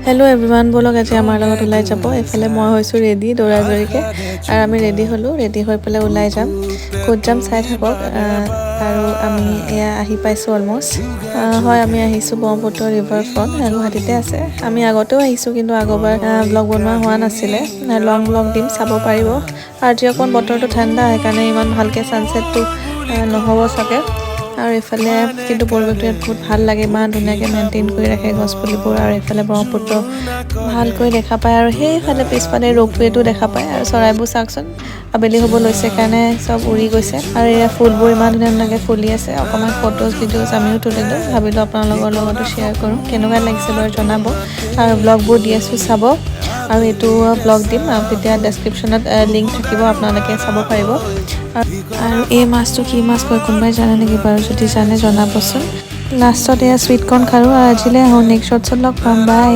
hello everyone बोलक आज आमार लगत उलाई जाब एफाले मैं होइछु रेडी दौरादौरिके और आमी रेडी हलो रेडी হৈ পেলে उलाई जाम कोत जाम চাই থাকক আৰু আমি এয়া আহি পাইছো অলমোস্ট হয় আমি আহিছো ব্ৰহ্মপুত্ৰ ৰিভাৰ ফ্ৰন্ট গুৱাহাটীতে আছে আমি আগতেও আহিছো কিন্তু আগৰবাৰ ব্লগ বনোৱা হোৱা নাছিলে লং ব্লগ দিম চাব পাৰিব আৰু যে কোন বতৰটো ঠাণ্ডা হয় কাৰণে ইমান ভালকে সানসেটটো নহব সকে और इफाले किन्तु परिवेशটো बहुत ভাল লাগে ইমান ধুনিয়াকে মেইনটেইন কৰি ৰাখে গছপুলিবোৰ আৰু ইফালে ব্ৰহ্মপুত্ৰ ভালকৈ দেখা পায় আৰু সেইফালে পিছফালে ৰপৱেটো দেখা পায় আৰু চৰাইবোৰ চাকচোন আবেলি হ'ব লৈছে কাৰণে সব উৰি গৈছে আৰু এই ফুলবোৰ ইমান ধুনিয়াকে ফুলি আছে অকমান ফটোজ ভিডিওস আমিও তুলিলো ভাবিলো আপোনালোকৰ লগতো শেয়াৰ কৰো কেনেকুৱা লাগিছে বাৰু জনাব আৰু ব্লগবোৰ দি আছো চাব আৰু এটো ব্লগ দিম তেতিয়া ডেসক্ৰিপচনত লিংক থাকিব আপোনালোকে চাব পাৰিব আৰু এই মাছটো কি মাছ কয় কোনবাই জানে নেকি বাৰু যদি জানে জনাবচোন লাষ্টত এয়া সুইট কৰ্ন খালো আৰু আজিলে নেক্সট শটছত লগ পাম বাই